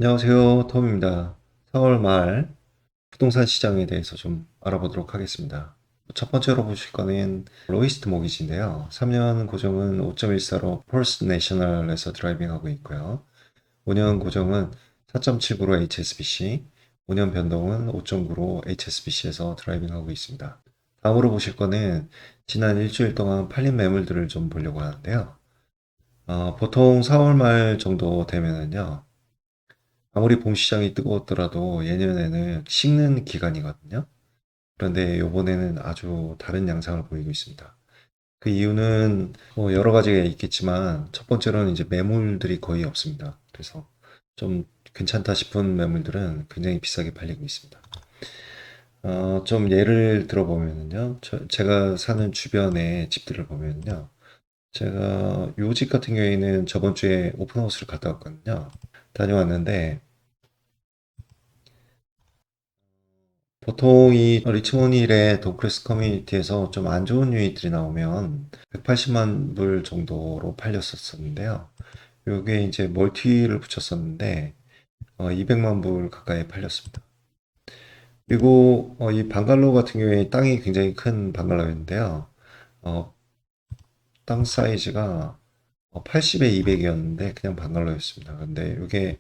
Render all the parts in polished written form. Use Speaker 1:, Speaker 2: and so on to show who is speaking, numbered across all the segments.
Speaker 1: 안녕하세요. 톰입니다. 4월 말 부동산 시장에 대해서 좀 알아보도록 하겠습니다. 첫 번째로 보실 거는 로이스트 모기지인데요. 3년 고정은 5.14로 펄스 내셔널에서 드라이빙하고 있고요. 5년 고정은 4.79로 HSBC, 5년 변동은 5.9로 HSBC에서 드라이빙하고 있습니다. 다음으로 보실 거는 지난 일주일 동안 팔린 매물들을 좀 보려고 하는데요. 보통 4월 말 정도 되면은요. 아무리 봄 시장이 뜨거웠더라도 예년에는 식는 기간이거든요. 그런데 요번에는 아주 다른 양상을 보이고 있습니다. 그 이유는 뭐 여러 가지가 있겠지만 첫 번째로는 이제 매물들이 거의 없습니다. 그래서 좀 괜찮다 싶은 매물들은 굉장히 비싸게 팔리고 있습니다. 좀 예를 들어보면요. 제가 사는 주변의 집들을 보면요. 제가 요 집 같은 경우에는 저번 주에 오픈하우스를 갔다 왔거든요. 다녀왔는데 보통 이 리치몬 힐의 덩크레스 커뮤니티에서 좀 안 좋은 유닛들이 나오면 180만 불 정도로 팔렸었는데요. 요게 이제 멀티를 붙였었는데 200만 불 가까이 팔렸습니다. 그리고 이 방갈로우 같은 경우에 땅이 굉장히 큰 방갈로우였는데요. 어, 땅 사이즈가 80에 200이었는데 그냥 방갈로우였습니다. 근데 이게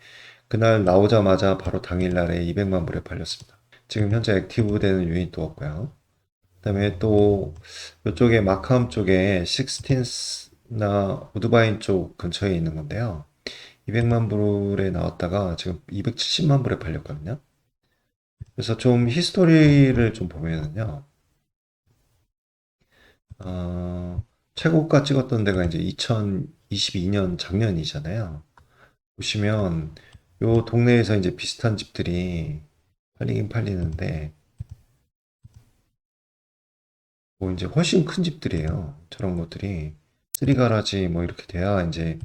Speaker 1: 그날 나오자마자 바로 당일날에 200만 불에 팔렸습니다. 지금 현재 액티브 되는 유닛도 없고요. 그다음에 또 이쪽에 마카움 쪽에 식스틴스나 우드바인 쪽 근처에 있는 건데요. 200만 불에 나왔다가 지금 270만 불에 팔렸거든요. 그래서 좀 히스토리를 좀 보면은요. 최고가 찍었던 데가 이제 2022년 작년이잖아요. 보시면 요 동네에서 이제 비슷한 집들이 팔리긴 팔리는데 뭐 이제 훨씬 큰 집들이에요. 저런 것들이 3가라지 뭐 이렇게 돼야 이제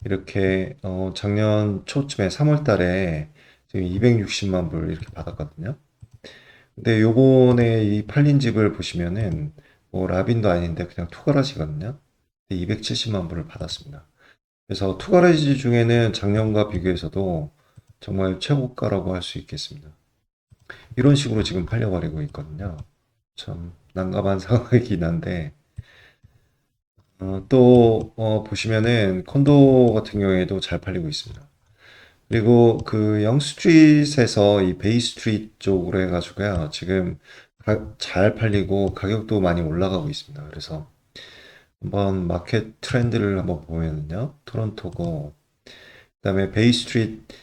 Speaker 1: 이렇게 작년 초쯤에 3월 달에 지금 260만 불 이렇게 받았거든요. 근데 요번에 이 팔린 집을 보시면은 뭐 라빈도 아닌데 그냥 투가라지거든요. 270만 불을 받았습니다. 그래서 투가라지 중에는 작년과 비교해서도 정말 최고가라고 할 수 있겠습니다. 이런 식으로 지금 팔려버리고 있거든요. 참 난감한 상황이긴 한데 또 보시면은 콘도 같은 경우에도 잘 팔리고 있습니다. 그리고 그 영스트릿에서 이 베이 스트리트 쪽으로 해가지고요. 지금 잘 팔리고 가격도 많이 올라가고 있습니다. 그래서 한번 마켓 트렌드를 한번 보면은요. 토론토고, 그다음에 베이 스트리트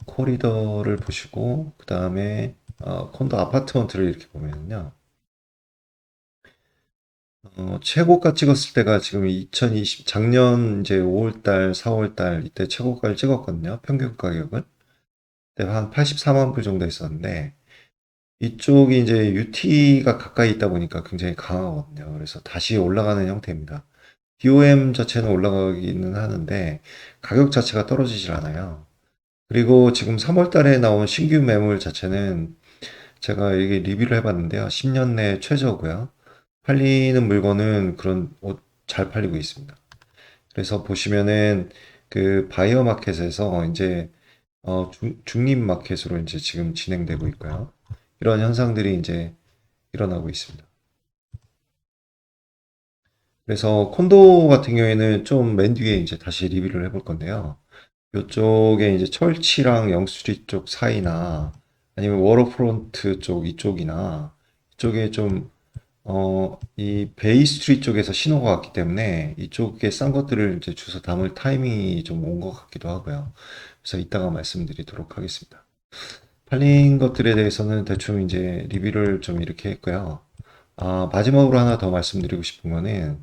Speaker 1: 코리더를 보시고, 그다음에 콘도 아파트먼트를 이렇게 보면은요. 최고가 찍었을 때가 지금 작년 이제 5월달, 4월달 이때 최고가를 찍었거든요. 평균 가격은. 그때 한 84만 불 정도 있었는데, 이쪽이 이제 UT가 가까이 있다 보니까 굉장히 강하거든요. 그래서 다시 올라가는 형태입니다. BOM 자체는 올라가기는 하는데 가격 자체가 떨어지질 않아요. 그리고 지금 3월 달에 나온 신규 매물 자체는 제가 이게 리뷰를 해봤는데요. 10년 내 최저고요. 팔리는 물건은 그런 옷 잘 팔리고 있습니다. 그래서 보시면은 그 바이어 마켓에서 이제 중립 마켓으로 이제 지금 진행되고 있고요. 이런 현상들이 이제 일어나고 있습니다. 그래서 콘도 같은 경우에는 좀 맨 뒤에 이제 다시 리뷰를 해볼 건데요. 이쪽에 이제 철치랑 영스트리트 쪽 사이나 아니면 워터프론트 쪽 이쪽이나 이쪽에 좀 이 베이 스트리트 쪽에서 신호가 왔기 때문에 이쪽에 싼 것들을 이제 주워 담을 타이밍이 좀 온 것 같기도 하고요. 그래서 이따가 말씀드리도록 하겠습니다. 팔린 것들에 대해서는 대충 이제 리뷰를 좀 이렇게 했고요. 마지막으로 하나 더 말씀드리고 싶은 거는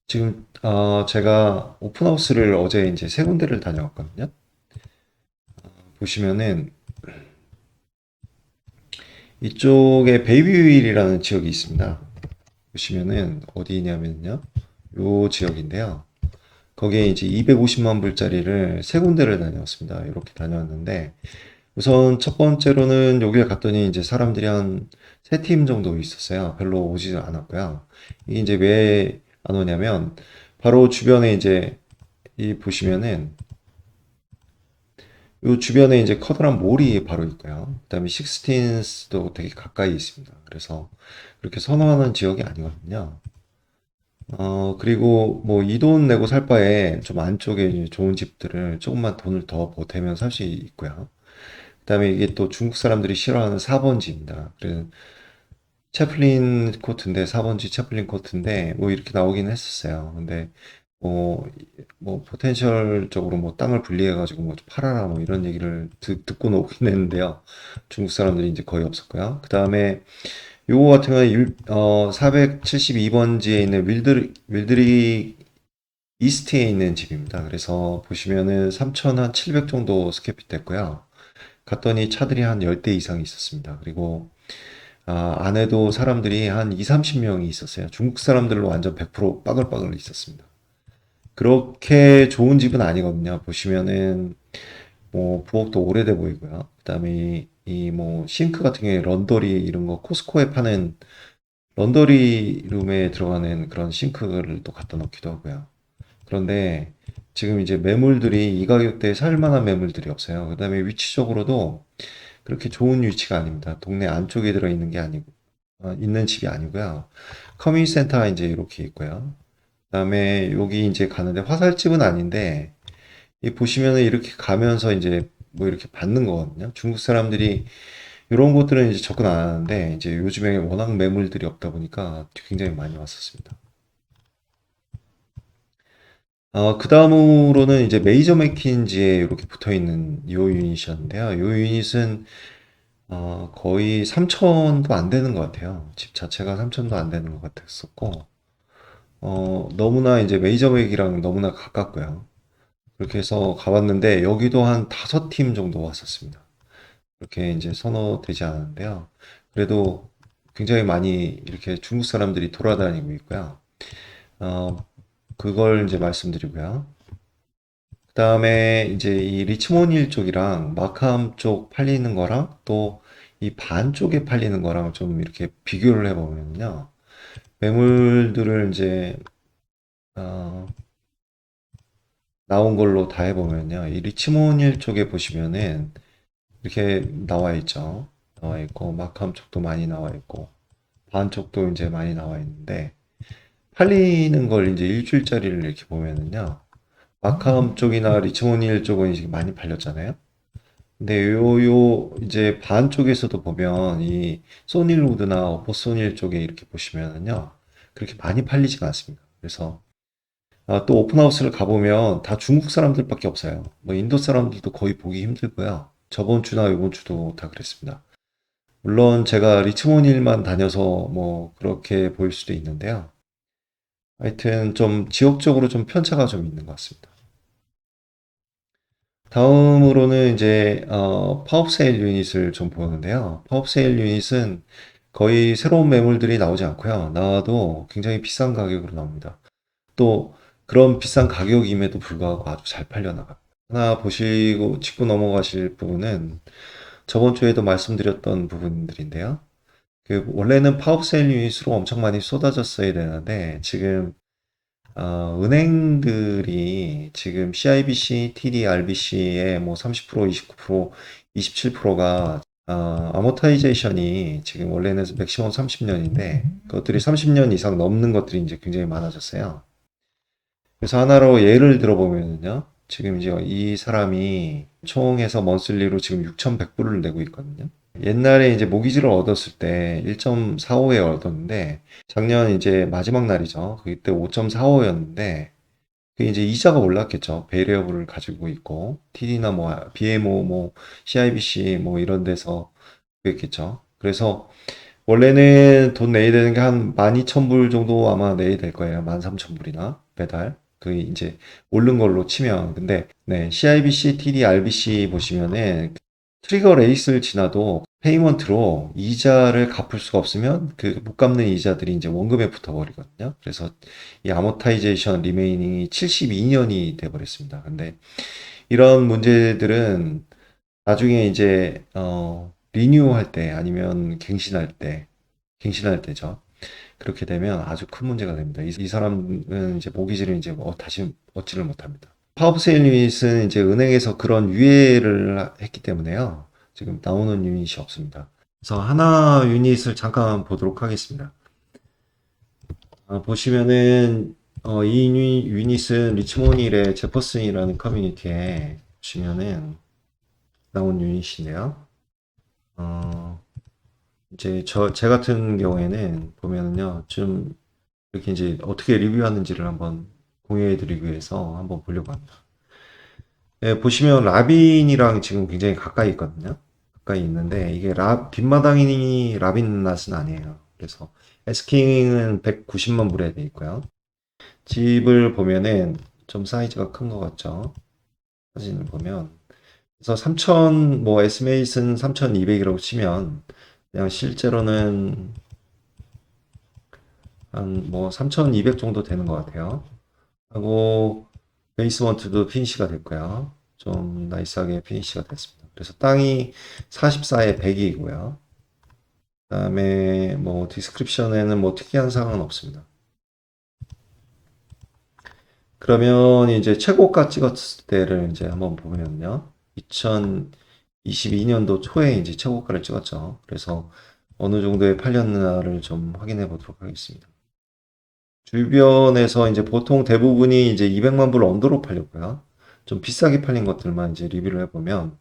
Speaker 1: 지금 제가 오픈하우스를 어제 이제 세 군데를 다녀왔거든요. 보시면은 이쪽에 베이비윌이라는 지역이 있습니다. 보시면은 어디냐면요. 요 지역인데요. 거기에 이제 250만 불짜리를 세 군데를 다녀왔습니다. 이렇게 다녀왔는데 우선 첫 번째로는 여기를 갔더니 이제 사람들이 한 세 팀 정도 있었어요. 별로 오지 않았고요. 이게 이제 왜 안 오냐면 바로 주변에 이제 이 보시면은 요 주변에 이제 커다란 몰이 바로 있고요. 그다음에 식스틴스도 되게 가까이 있습니다. 그래서 그렇게 선호하는 지역이 아니거든요. 그리고 뭐 이 돈 내고 살 바에 좀 안쪽에 이제 좋은 집들을 조금만 돈을 더 보태면 살 수 있고요. 그다음에 이게 또 중국 사람들이 싫어하는 4번지입니다. 그래서 채플린 코트인데 4번지 채플린 코트인데 뭐 이렇게 나오긴 했었어요. 근데 뭐, 뭐 포텐셜적으로 뭐 땅을 분리해가지고 뭐 팔아라 뭐 이런 얘기를 듣고 오긴 했는데요. 중국 사람들이 이제 거의 없었고요. 그 다음에 요거 같은 경우는 472번지에 있는 윌드리 이스트에 있는 집입니다. 그래서 보시면은 3,700 정도 스퀘어핏 됐고요. 갔더니 차들이 한 10대 이상 있었습니다. 그리고 안에도 사람들이 한 2, 30명이 있었어요. 중국 사람들로 완전 100% 빠글빠글 있었습니다. 그렇게 좋은 집은 아니거든요. 보시면은 뭐 부엌도 오래돼 보이고요. 그다음에 이 뭐 싱크 같은 경우에 런더리 이런 거 코스코에 파는 런더리 룸에 들어가는 그런 싱크를 또 갖다 놓기도 하고요. 그런데 지금 이제 매물들이 이 가격대에 살 만한 매물들이 없어요. 그다음에 위치적으로도 그렇게 좋은 위치가 아닙니다. 동네 안쪽에 들어 있는 게 아니고 있는 집이 아니고요. 커뮤니티 센터가 이제 이렇게 있고요. 그다음에 여기 이제 가는데 화살집은 아닌데 이 보시면은 이렇게 가면서 이제 뭐 이렇게 받는 거거든요. 중국 사람들이 이런 곳들은 이제 접근 안 하는데 이제 요즘에 워낙 매물들이 없다 보니까 굉장히 많이 왔었습니다. 그 다음으로는 이제 메이저 맥킨지에 이렇게 붙어 있는 이 유닛이었는데요. 이 유닛은 거의 3천도 안 되는 것 같아요. 집 자체가 3천도 안 되는 것 같았었고, 너무나 이제 메이저 맥이랑 너무나 가깝고요. 그렇게 해서 가봤는데 여기도 한 5팀 정도 왔었습니다. 그렇게 이제 선호되지 않았는데요. 그래도 굉장히 많이 이렇게 중국 사람들이 돌아다니고 있고요. 어, 그걸 이제 말씀드리고요. 그다음에 이제 이 리치몬 힐 쪽이랑 마카암 쪽 팔리는 거랑 또 이 반 쪽에 팔리는 거랑 좀 이렇게 비교를 해보면요. 매물들을 이제 어, 나온 걸로 다 해보면요. 이 리치몬 힐 쪽에 보시면은 이렇게 나와 있죠. 나와 있고 마카암 쪽도 많이 나와 있고 반 쪽도 이제 많이 나와 있는데 팔리는 걸 이제 일주일짜리를 이렇게 보면은요. 마카암 쪽이나 리치몬 힐 쪽은 이제 많이 팔렸잖아요. 근데 이제 반 쪽에서도 보면 이 소닐우드나 오포소닐 쪽에 이렇게 보시면은요. 그렇게 많이 팔리지가 않습니다. 그래서 또 오픈하우스를 가보면 다 중국 사람들밖에 없어요. 뭐 인도 사람들도 거의 보기 힘들고요. 저번 주나 이번 주도 다 그랬습니다. 물론 제가 리치몬 힐만 다녀서 뭐 그렇게 보일 수도 있는데요. 하여튼 좀 지역적으로 좀 편차가 좀 있는 것 같습니다. 다음으로는 이제 파업 세일 유닛을 좀 보는데요. 파업 세일 유닛은 거의 새로운 매물들이 나오지 않고요. 나와도 굉장히 비싼 가격으로 나옵니다. 또 그런 비싼 가격임에도 불구하고 아주 잘 팔려나갑니다. 하나 보시고 짚고 넘어가실 부분은 저번 주에도 말씀드렸던 부분들인데요. 그 원래는 파업 세일 유닛으로 엄청 많이 쏟아졌어야 되는데 지금 은행들이 지금 CIBC, TD, RBC의 뭐 30%, 29%, 27%가 아모타이제이션이 지금 원래는 맥시멈 30년인데 그것들이 30년 이상 넘는 것들이 이제 굉장히 많아졌어요. 그래서 하나로 예를 들어보면요. 지금 이제 이 사람이 총 해서 먼슬리로 지금 6,100불을 내고 있거든요. 옛날에 이제 모기지를 얻었을 때 1.45에 얻었는데 작년 이제 마지막 날이죠. 그때 5.45였는데 그 이제 이자가 올랐겠죠. 베리어블을 가지고 있고 TD나 뭐 BMO 뭐 CIBC 뭐 이런 데서 그랬겠죠. 그래서 원래는 돈 내야 되는 게 한 12,000불 정도 아마 내야 될 거예요. 13,000불이나 매달. 그 이제 오른 걸로 치면 근데 네, CIBC, TD, RBC 보시면은 트리거 레이스를 지나도 페이먼트로 이자를 갚을 수가 없으면 그 못 갚는 이자들이 이제 원금에 붙어버리거든요. 그래서 이 아모타이제이션 리메이닝이 72년이 돼버렸습니다. 근데 이런 문제들은 나중에 이제 리뉴할 때 아니면 갱신할 때죠. 그렇게 되면 아주 큰 문제가 됩니다. 이 사람은 이제 모기지를 이제 다시 얻지를 못합니다. 파워세일 유닛은 이제 은행에서 그런 유예를 했기 때문에요. 지금 나오는 유닛이 없습니다. 그래서 하나 유닛을 잠깐 보도록 하겠습니다. 보시면은 이 유닛은 리치모닐의 제퍼슨이라는 커뮤니티에 보시면은 나온 유닛인데요. 어, 이제 제 같은 경우에는 보면은요, 좀 이렇게 이제 어떻게 리뷰하는지를 한번 공유해 드리기 위해서 한번 보려고 합니다. 예, 보시면 라빈이랑 지금 굉장히 가까이 있거든요. 가까이 있는데 이게 뒷마당이 라빈 낫은 아니에요. 그래서 에스킹은 190만 불에 돼 있고요. 집을 보면은 좀 사이즈가 큰 것 같죠? 사진을 보면. 그래서 3000, 뭐 에스메이스는 3200이라고 치면 그냥 실제로는 한 뭐 3200 정도 되는 것 같아요. 하고 베이스먼트도 피니시가 됐고요. 좀 나이스하게 피니시가 됐습니다. 그래서 땅이 44에 100이고요. 그다음에 뭐 디스크립션에는 뭐 특이한 사항은 없습니다. 그러면 이제 최고가 찍었을 때를 이제 한번 보면요. 2022년도 초에 이제 최고가를 찍었죠. 그래서 어느 정도에 팔렸나를 좀 확인해 보도록 하겠습니다. 주변에서 이제 보통 대부분이 이제 200만 불 언더로 팔렸고요. 좀 비싸게 팔린 것들만 이제 리뷰를 해보면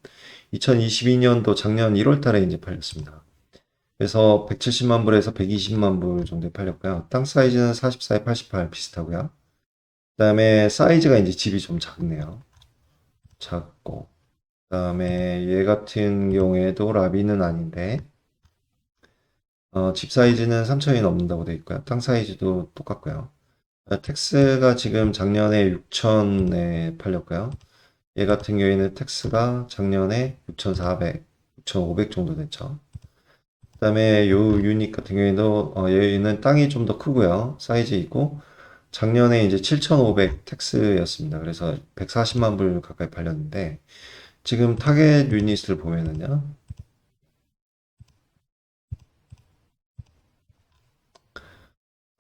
Speaker 1: 2022년도 작년 1월 달에 이제 팔렸습니다. 그래서 170만 불에서 120만 불 정도에 팔렸고요. 땅 사이즈는 44에 88 비슷하고요. 그다음에 사이즈가 이제 집이 좀 작네요. 작고. 그다음에 얘 같은 경우에도 라비는 아닌데 집 사이즈는 3천이 넘는다고 되어 있고요. 땅 사이즈도 똑같고요. 텍스가 지금 작년에 6천에 팔렸고요. 얘 같은 경우에는 텍스가 작년에 6,400, 6,500 정도 됐죠. 그다음에 요 유닛 같은 경우에도 얘는 땅이 좀 더 크고요. 사이즈 있고 작년에 이제 7,500 텍스였습니다. 그래서 140만 불 가까이 팔렸는데 지금 타겟 유닛을 보면은요.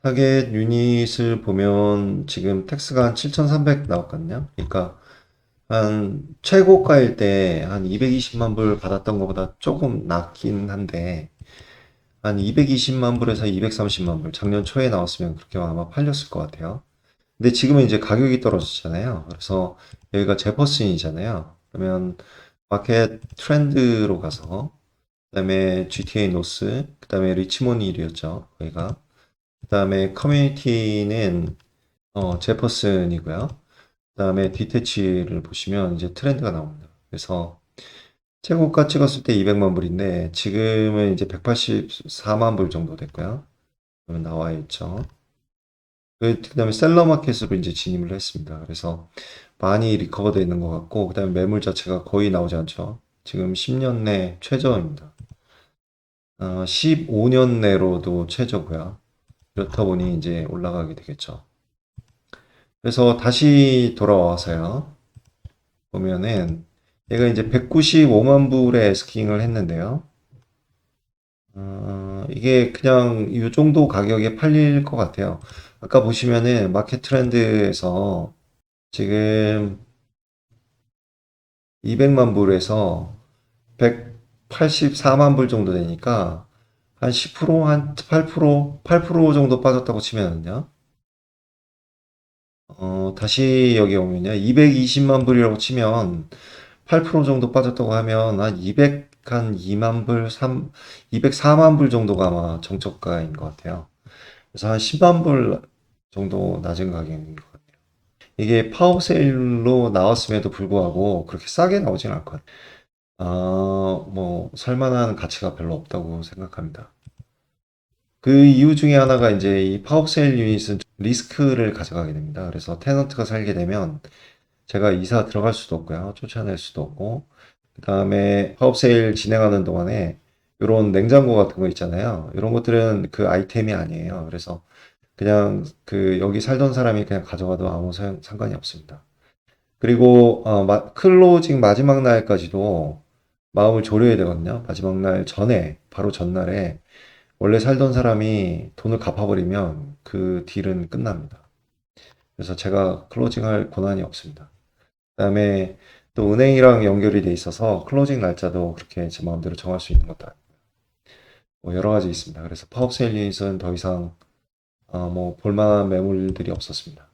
Speaker 1: 타겟 유닛을 보면 지금 텍스가 한 7,300 나왔거든요. 그러니까 한 최고가일 때 한 220만 불 받았던 것보다 조금 낮긴 한데 한 220만 불에서 230만 불 작년 초에 나왔으면 그렇게 아마 팔렸을 것 같아요. 근데 지금은 이제 가격이 떨어졌잖아요. 그래서 여기가 제퍼슨이잖아요. 그러면 마켓 트렌드로 가서 그다음에 GTA 노스, 그다음에 리치몬 힐이었죠. 거기가. 그다음에 커뮤니티는 제퍼슨이고요. 그다음에 디태치를 보시면 이제 트렌드가 나옵니다. 그래서 최고가 찍었을 때 200만 불인데 지금은 이제 184만 불 정도 됐고요. 그러면 나와 있죠. 그다음에 셀러 마켓으로 이제 진입을 했습니다. 그래서 많이 리커버되어 있는 것 같고 그다음에 매물 자체가 거의 나오지 않죠. 지금 10년 내 최저입니다. 15년 내로도 최저고요. 그렇다 보니 이제 올라가게 되겠죠. 그래서 다시 돌아와서요. 보면은 얘가 이제 195만 불에 스킹을 했는데요. 이게 그냥 이 정도 가격에 팔릴 것 같아요. 아까 보시면은 마켓 트렌드에서 지금 200만 불에서 184만 불 정도 되니까 한 10%, 한 8%, 8% 정도 빠졌다고 치면은요. 다시 여기 오면요. 220만 불이라고 치면 8% 정도 빠졌다고 하면 한 200, 한 2만 불, 204만 불 정도가 아마 정저가인 것 같아요. 그래서 한 10만 불 정도 낮은 가격인 것 같아요. 이게 파워세일로 나왔음에도 불구하고 그렇게 싸게 나오진 않거든요. 뭐, 살만한 가치가 별로 없다고 생각합니다. 그 이유 중에 하나가 이제 이 파워세일 유닛은 리스크를 가져가게 됩니다. 그래서 테넌트가 살게 되면 제가 이사 들어갈 수도 없고요. 쫓아낼 수도 없고, 그 다음에 파업세일 진행하는 동안에 이런 냉장고 같은 거 있잖아요. 이런 것들은 그 아이템이 아니에요. 그래서 그냥 그 여기 살던 사람이 그냥 가져가도 아무 상관이 없습니다. 그리고 클로징 마지막 날까지도 마음을 졸여야 되거든요. 마지막 날 전에, 바로 전날에 원래 살던 사람이 돈을 갚아버리면 그 딜은 끝납니다. 그래서 제가 클로징할 권한이 없습니다. 그다음에 또 은행이랑 연결이 돼 있어서 클로징 날짜도 그렇게 제 마음대로 정할 수 있는 것도 아니고 뭐 여러 가지 있습니다. 그래서 파업세일 유닛은 더 이상 뭐 볼만한 매물들이 없었습니다.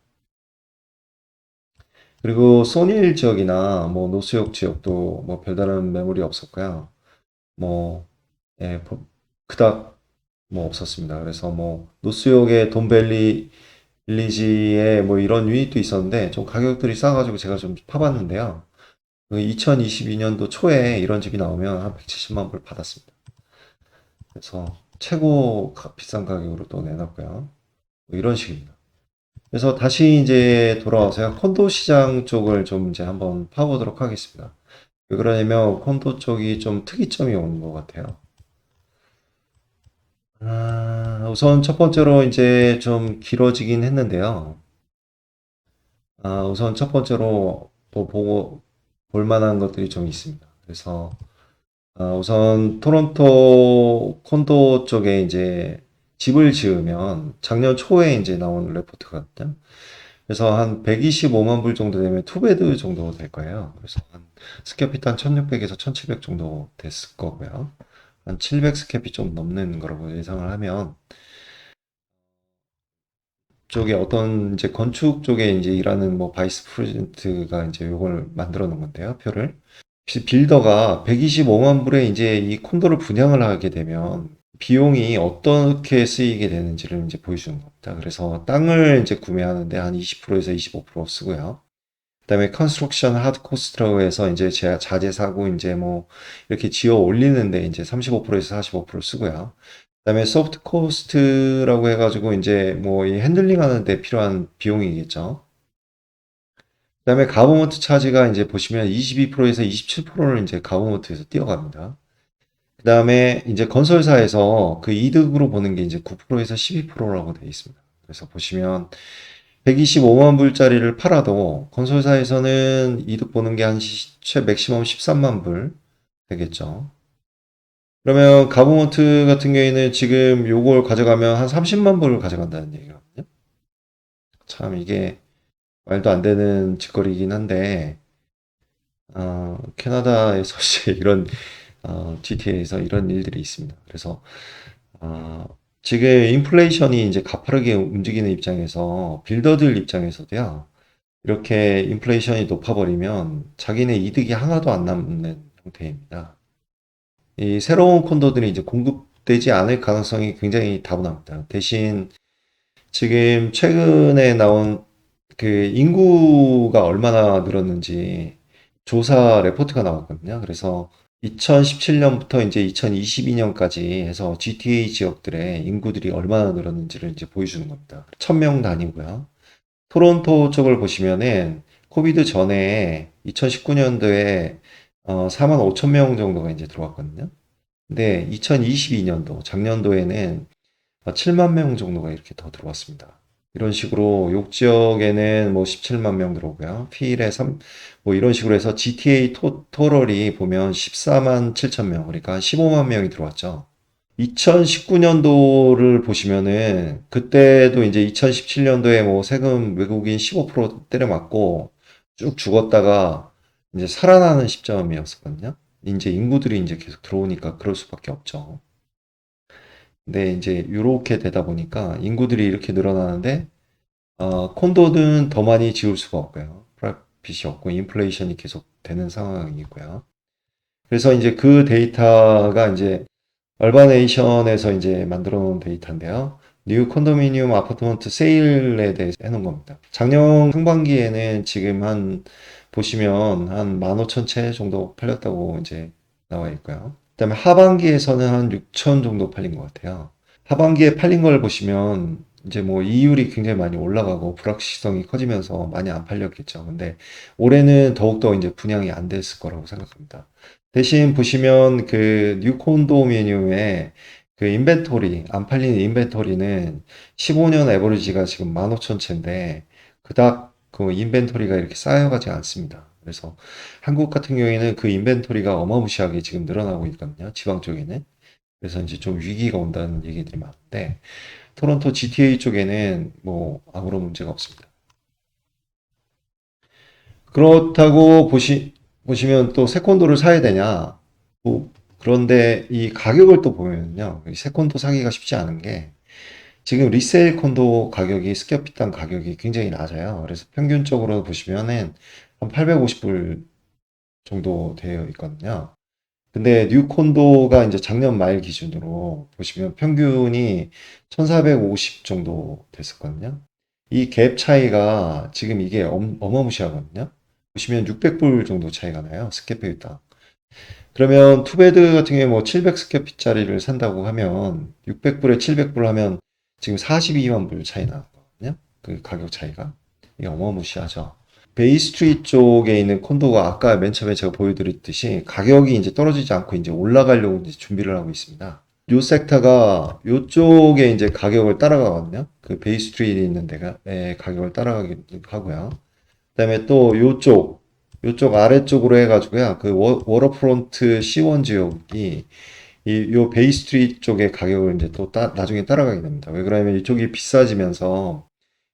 Speaker 1: 그리고 소닐 지역이나 뭐 노스역 지역도 뭐 별다른 매물이 없었고요. 뭐 예, 그닥 뭐 없었습니다. 그래서 뭐 노스역의 돈밸리 빌리지에 뭐 이런 유닛도 있었는데 좀 가격들이 싸가지고 제가 좀 파봤는데요. 2022년도 초에 이런 집이 나오면 한 170만 불 받았습니다. 그래서 최고 비싼 가격으로 또 내놨고요. 뭐 이런 식입니다. 그래서 다시 이제 돌아와서요. 콘도 시장 쪽을 좀 이제 한번 파보도록 하겠습니다. 왜 그러냐면 콘도 쪽이 좀 특이점이 오는 것 같아요. 우선 첫 번째로 이제 좀 길어지긴 했는데요. 우선 첫 번째로 또 보고 볼 만한 것들이 좀 있습니다. 그래서 우선 토론토 콘도 쪽에 이제 집을 지으면 작년 초에 이제 나온 레포트거든요. 그래서 한 125만 불 정도 되면 투베드 정도 될 거예요. 그래서 한 스퀘어핏 한 1600에서 1700 정도 됐을 거고요. 한 700 스퀘어핏 좀 넘는 거라고 예상을 하면 쪽에 어떤 이제 건축 쪽에 이제 일하는 뭐 바이스 프레지던트가 이제 요걸 만들어 놓은 건데요, 표를. 혹시 빌더가 125만 불에 이제 이 콘도를 분양을 하게 되면 비용이 어떻게 쓰이게 되는지를 이제 보여주는 겁니다. 그래서 땅을 이제 구매하는데 한 20%에서 25% 쓰고요. 그다음에 컨스트럭션 하드 코스트라고 해서 이제 자재 사고 이제 뭐 이렇게 지어 올리는데 이제 35%에서 45% 쓰고요. 그다음에 소프트 코스트라고 해가지고 이제 뭐 이 핸들링 하는데 필요한 비용이겠죠. 그다음에 가버먼트 차지가 이제 보시면 22%에서 27%를 이제 가버먼트에서 띄어갑니다. 그다음에 이제 건설사에서 그 이득으로 보는 게 이제 9%에서 12%라고 되어 있습니다. 그래서 보시면 125만 불짜리를 팔아도 건설사에서는 이득 보는 게 한 최 맥시멈 13만 불 되겠죠. 그러면 가버먼트 같은 경우에는 지금 요걸 가져가면 한 30만 불을 가져간다는 얘기거든요. 참 이게 말도 안 되는 짓거리긴 한데 캐나다에서 이런 GTA에서 이런 일들이 있습니다. 그래서 어, 지금 인플레이션이 이제 가파르게 움직이는 입장에서 빌더들 입장에서도요. 이렇게 인플레이션이 높아버리면 자기네 이득이 하나도 안 남는 형태입니다. 이 새로운 콘도들이 이제 공급되지 않을 가능성이 굉장히 다분합니다. 대신 지금 최근에 나온 그 인구가 얼마나 늘었는지 조사 레포트가 나왔거든요. 그래서 2017년부터 이제 2022년까지 해서 GTA 지역들의 인구들이 얼마나 늘었는지를 이제 보여주는 겁니다. 1000명 단위고요. 토론토 쪽을 보시면은 코비드 전에 2019년도에 4만 5천 명 정도가 이제 들어왔거든요. 근데 2022년도 작년도에는 7만 명 정도가 이렇게 더 들어왔습니다. 이런 식으로 욕 지역에는 뭐 17만 명 들어오고요. 필에 3, 뭐 이런 식으로 해서 GTA 토럴이 보면 14만 7천 명, 그러니까 한 15만 명이 들어왔죠. 2019년도를 보시면은 그때도 이제 2017년도에 뭐 세금 외국인 15% 때려 맞고 쭉 죽었다가 이제 살아나는 시점이었었거든요. 이제 인구들이 이제 계속 들어오니까 그럴 수밖에 없죠. 근데 이제 이렇게 되다 보니까 인구들이 이렇게 늘어나는데 콘도는 더 많이 지을 수가 없고요. 프라핏이 없고 인플레이션이 계속 되는 상황이고요. 그래서 이제 그 데이터가 이제 얼바네이션에서 이제 만들어 놓은 데이터인데요. 뉴 콘도미니엄 아파트먼트 세일에 대해서 해놓은 겁니다. 작년 상반기에는 지금 한 보시면 한 15,000채 정도 팔렸다고 이제 나와 있고요. 그다음에 하반기에서는 한 6천 정도 팔린 것 같아요. 하반기에 팔린 걸 보시면 이제 뭐 이율이 굉장히 많이 올라가고 불확실성이 커지면서 많이 안 팔렸겠죠. 근데 올해는 더욱더 이제 분양이 안 됐을 거라고 생각합니다. 대신 보시면 그 뉴 콘도미니엄의 그 인벤토리, 안 팔리는 인벤토리는 15년 에버리지가 지금 15,000채인데 그닥 그 인벤토리가 이렇게 쌓여가지 않습니다. 그래서 한국 같은 경우에는 그 인벤토리가 어마무시하게 지금 늘어나고 있거든요. 지방 쪽에는. 그래서 이제 좀 위기가 온다는 얘기들이 많은데 토론토 GTA 쪽에는 뭐 아무런 문제가 없습니다. 그렇다고 보시면 또 세컨도를 사야 되냐? 그런데 이 가격을 또 보면요. 이 세컨도 사기가 쉽지 않은 게 지금 리세일 콘도 가격이 스퀘어핏당 가격이 굉장히 낮아요. 그래서 평균적으로 보시면은 한 850불 정도 되어 있거든요. 근데 뉴 콘도가 이제 작년 말 기준으로 보시면 평균이 1450 정도 됐었거든요. 이 갭 차이가 지금 이게 어마무시하거든요. 보시면 600불 정도 차이가 나요. 스퀘어핏당. 그러면 투베드 같은 경우에 뭐 700 스퀘어핏짜리를 산다고 하면 600불에 700불 하면 지금 42만 불 차이 나거든요. 그 가격 차이가. 이게 어마무시하죠. 베이 스트리트 쪽에 있는 콘도가 아까 맨 처음에 제가 보여드렸듯이 가격이 이제 떨어지지 않고 이제 올라가려고 이제 준비를 하고 있습니다. 요 섹터가 요쪽에 이제 가격을 따라가거든요. 그 베이 스트리트에 있는 데가 가격을 따라가기도 하고요. 그다음에 또 요쪽 아래쪽으로 해가지고요. 그 워터프론트 C1 지역이 요 베이 스트리트 쪽의 가격을 이제 또 나중에 따라가게 됩니다. 왜 그러냐면 이쪽이 비싸지면서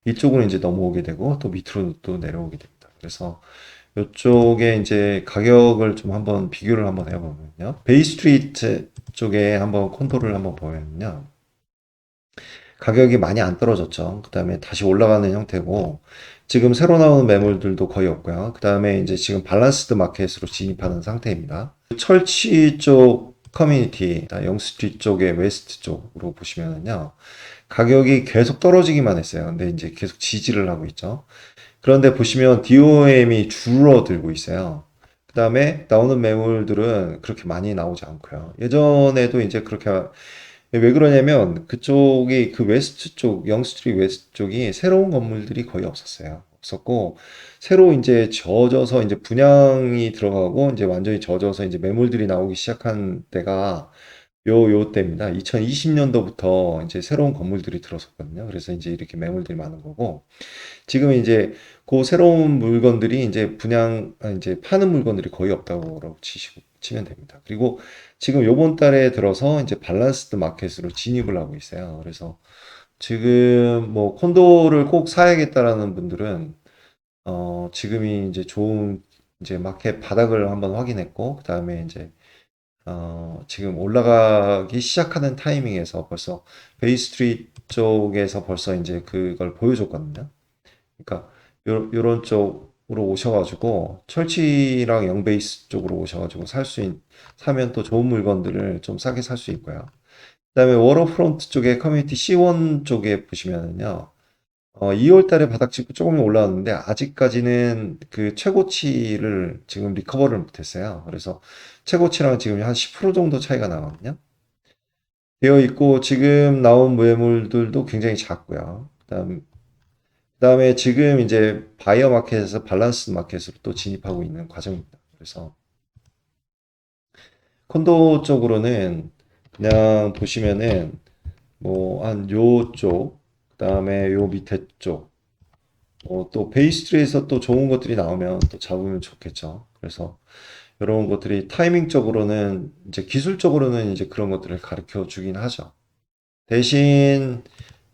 Speaker 1: 이쪽으로 이제 넘어오게 되고 또 밑으로 또 내려오게 됩니다. 그래서 이쪽에 이제 가격을 좀 한번 비교를 한번 해보면요. 베이 스트리트 쪽에 한번 콘도를 한번 보면요. 가격이 많이 안 떨어졌죠. 그 다음에 다시 올라가는 형태고, 지금 새로 나오는 매물들도 거의 없고요. 그 다음에 이제 지금 밸런스드 마켓으로 진입하는 상태입니다. 철치 쪽 커뮤니티, 영스트리트 쪽의 웨스트 쪽으로 보시면은요. 가격이 계속 떨어지기만 했어요. 근데 이제 계속 지지를 하고 있죠. 그런데 보시면 DOM이 줄어들고 있어요. 그 다음에 나오는 매물들은 그렇게 많이 나오지 않고요. 예전에도 이제 그렇게 왜 그러냐면 그쪽이 그 웨스트 쪽, 영스트리트 웨스트 쪽이 새로운 건물들이 거의 없었어요. 없었고 새로 이제 젖어서 이제 분양이 들어가고 이제 완전히 젖어서 이제 매물들이 나오기 시작한 때가 요 때입니다. 2020년도부터 이제 새로운 건물들이 들어섰거든요. 그래서 이제 이렇게 매물들이 많은 거고 지금 이제 그 새로운 물건들이 이제 이제 파는 물건들이 거의 없다고 치면 됩니다. 그리고 지금 요번 달에 들어서 이제 밸런스드 마켓으로 진입을 하고 있어요. 그래서 지금 뭐 콘도를 꼭 사야겠다라는 분들은 지금이 이제 좋은 이제 마켓 바닥을 한번 확인했고 그다음에 이제 지금 올라가기 시작하는 타이밍에서 벌써 베이 스트리트 쪽에서 벌써 이제 그걸 보여줬거든요. 그러니까 요런 쪽으로 오셔가지고 철치랑 영베이스 쪽으로 오셔가지고 사면 또 좋은 물건들을 좀 싸게 살 수 있고요. 그다음에 워터프론트 쪽에 커뮤니티 C1 쪽에 보시면은요. 2월 달에 바닥 찍고 조금 올라왔는데 아직까지는 그 최고치를 지금 리커버를 못했어요. 그래서 최고치랑 지금 한 10% 정도 차이가 나거든요. 되어 있고 지금 나온 매물들도 굉장히 작고요. 그다음에 지금 이제 바이어 마켓에서 밸런스 마켓으로 또 진입하고 있는 과정입니다. 그래서 콘도 쪽으로는 그냥 보시면은 뭐 한 요쪽, 그다음에 요 밑에 쪽, 또 베이스트리에서 또 좋은 것들이 나오면 또 잡으면 좋겠죠. 그래서 이런 것들이 타이밍적으로는 이제 기술적으로는 이제 그런 것들을 가르쳐 주긴 하죠. 대신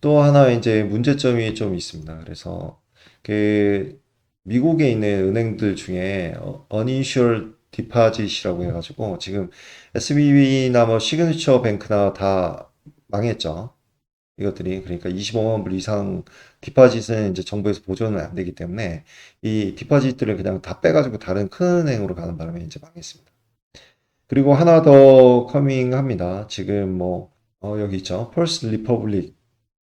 Speaker 1: 또 하나 이제 문제점이 좀 있습니다. 그래서 그 미국에 있는 은행들 중에 uninsured deposit이라고 해가지고 지금 SVB나 뭐 시그니처 뱅크나 다 망했죠. 이것들이 그러니까 25만 불 이상 디파짓은 이제 정부에서 보존은 안 되기 때문에 이 디파짓들을 그냥 다 빼가지고 다른 큰 은행으로 가는 바람에 이제 망했습니다. 그리고 하나 더 커밍합니다. 지금 뭐 여기 있죠. 펄스 리퍼블릭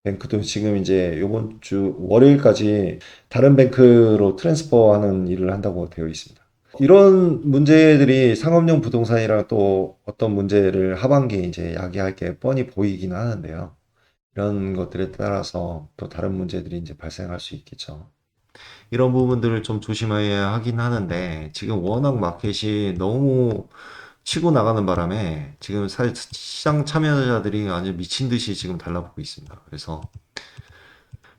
Speaker 1: 뱅크도 지금 이제 요번 주 월요일까지 다른 뱅크로 트랜스퍼하는 일을 한다고 되어 있습니다. 이런 문제들이 상업용 부동산이랑 또 어떤 문제를 하반기에 이제 야기할 게 뻔히 보이긴 하는데요. 이런 것들에 따라서 또 다른 문제들이 이제 발생할 수 있겠죠. 이런 부분들을 좀 조심해야 하긴 하는데 지금 워낙 마켓이 너무 치고 나가는 바람에 지금 시장 참여자들이 아주 미친 듯이 지금 달라붙고 있습니다. 그래서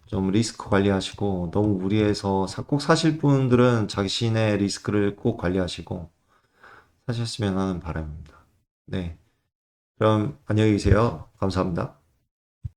Speaker 1: 좀 리스크 관리하시고 너무 무리해서 꼭 사실 분들은 자신의 리스크를 꼭 관리하시고 사셨으면 하는 바람입니다. 네. 그럼 안녕히 계세요. 감사합니다.